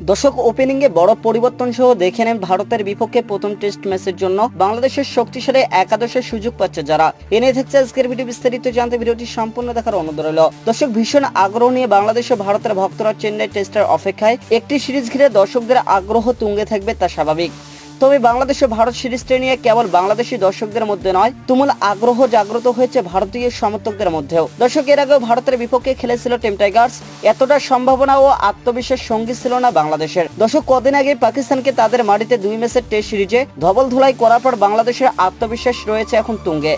দর্শক, ওপেনিংয়ে বড় পরিবর্তন সহ দেখে নেন ভারতের বিপক্ষে প্রথম টেস্ট ম্যাচের জন্য বাংলাদেশের শক্তিশালী একাদশের সুযোগ পাচ্ছে যারা। এনে থাকছে আজকের ভিডিও, বিস্তারিত জানতে ভিডিওটি সম্পূর্ণ দেখার অনুরোধ রইল। দর্শক, ভীষণ আগ্রহ নিয়ে বাংলাদেশ ও ভারতের ভক্তরা চেন্নাই টেস্টের অপেক্ষায়। একটি সিরিজ ঘিরে দর্শকদের আগ্রহ তুঙ্গে থাকবে, তা স্বাভাবিক। তবে বাংলাদেশ ও ভারত সিরিজটা নিয়ে কেবল বাংলাদেশি দর্শকদের মধ্যে নয়, তুমুল আগ্রহ জাগ্রত হয়েছে ভারতীয় সমর্থকদের মধ্যেও। দর্শক, এর আগেও ভারতের বিপক্ষে খেলেছিল টিম টাইগার্স। এতটা সম্ভাবনা ও আত্মবিশ্বাস সঙ্গী ছিল না বাংলাদেশের। দর্শক, কদিন আগে পাকিস্তানকে তাদের মাটিতে 2 ম্যাচের টেস্ট সিরিজে ধবল ধুলাই করার পর বাংলাদেশের আত্মবিশ্বাস রয়েছে এখন তুঙ্গে।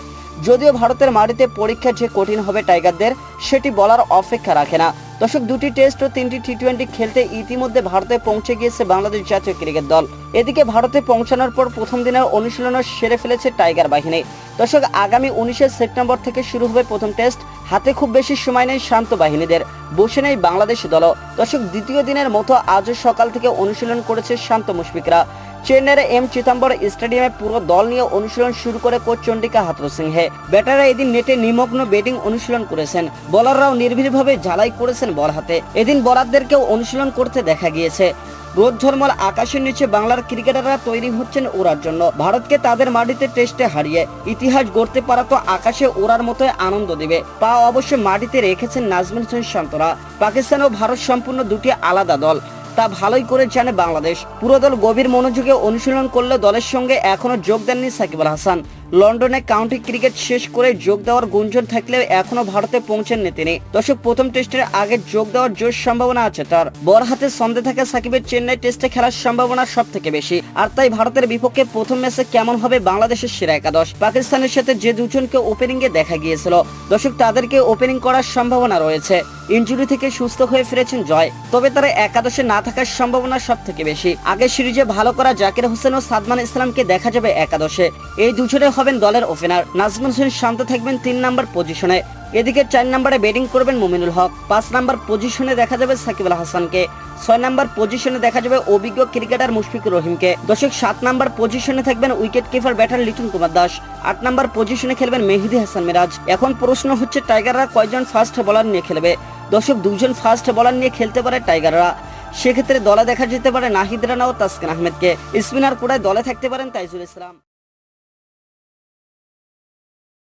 যদিও ভারতের মাটিতে পরীক্ষা যে কঠিন হবে টাইগারদের, সেটি বলার অপেক্ষা রাখে না। দর্শক, 2টি টেস্ট ও 3টি টি-20 খেলতে ইতিমধ্যে ভারতে পৌঁছে গিয়েছে বাংলাদেশ জাতীয় ক্রিকেট দল। এদিকে ভারতে পৌঁছানোর পর প্রথম দিনের অনুশীলনও সেরে ফেলেছে টাইগার বাহিনী। দর্শক, আগামী 19 সেপ্টেম্বর থেকে শুরু হবে প্রথম টেস্ট। হাতে খুব বেশি সময় নেই শান্ত বাহিনীদের, বসে নেই বাংলাদেশ দলও। দর্শক, দ্বিতীয় দিনের মতো আজও সকাল থেকে অনুশীলন করেছে শান্ত মুশফিকরা। চেন্নাইয়ের এম চিদাম্বর স্টেডিয়ামে পুরো দল নিয়ে অনুশীলন শুরু করে কোচ চন্ডিকা হাথুরুসিংহে। ব্যাটাররা এদিন নেটে নিমগ্ন ব্যাটিং অনুশীলন করেছেন, বোলাররাও নির্ভীকভাবে ঝালাই করেছেন বল হাতে। এদিন বোলারদেরকেও অনুশীলন করতে দেখা গিয়েছে। রোদ ঝলমল আকাশের নিচে বাংলার ক্রিকেটাররা তৈরি হচ্ছেন ওড়ার জন্য। ভারতকে তাদের মাটিতে টেস্টে হারিয়ে ইতিহাস গড়তে পারা তো আকাশে ওড়ার মতোই আনন্দ দেবে। পা অবশ্য মাটিতে রেখেছেন নাজমুল হোসেন শান্তরা। পাকিস্তান ও ভারত সম্পূর্ণ দুটি আলাদা দল, তা ভালোই করে জানে বাংলাদেশ। পুরো দল গভীর মনোযোগে অনুশীলন করলে দলের সঙ্গে এখনো যোগ দেননি সাকিব আল হাসান। লন্ডনে কাউন্টি ক্রিকেট শেষ করে যোগ দেওয়ার গুঞ্জন থাকলেও এখনো ভারতে পৌঁছেননি তিনি। দর্শক, প্রথম টেস্টের আগে যোগ দেওয়ার জোর সম্ভাবনা আছে তার। বল হাতে ছন্দে থাকা সাকিবের চেন্নাই টেস্টে খেলার সম্ভাবনা সব থেকে বেশি। আর তাই ভারতের বিপক্ষে প্রথম ম্যাচে কেমন হবে বাংলাদেশের সেরা একাদশ। পাকিস্তানের সাথে যে দুজনকে ওপেনিংয়ে দেখা গিয়েছিল, দর্শক, তাদেরকে ওপেনিং করার সম্ভাবনা রয়েছে। ইনজুরি থেকে সুস্থ হয়ে ফিরেছেন জয়, তবে তারা একাদশে না থাকার সম্ভাবনা সব থেকে বেশি। আগের সিরিজে ভালো করা জাকির হোসেন ও সাদমান ইসলামকে দেখা যাবে একাদশে। এই দুজনে হবেন দলের ওপেনার। নাজমুল হোসেন শান্ত থাকবেন 3 নম্বর পজিশনে। এদিকে 4 নম্বরে ব্যাটিং করবেন মুমিনুল হক। 5 নম্বর পজিশনে দেখা যাবে সাকিব আল হাসানকে। 6 নম্বর পজিশনে দেখা যাবে অভিজ্ঞ ক্রিকেটার মুশফিকুর রহিমকে। দর্শক, 7 নম্বর পজিশনে থাকবেন wicket keeper batter Liton Kumar Das. 8 নম্বর পজিশনে খেলবেন মেহেদী হাসান মিরাজ। এখন প্রশ্ন হচ্ছে টাইগাররা কয়জন ফাস্ট বোলার নিয়ে খেলবে। দর্শক, 2জন ফাস্ট বোলার নিয়ে খেলতে পারে টাইগাররা। সেক্ষেত্রে দলে দেখা যেতে পারে নাহিদ রানা ও তাসকিন আহমেদকে। স্পিনার কোটায় দলে থাকতে পারেন তাইজুল ইসলাম।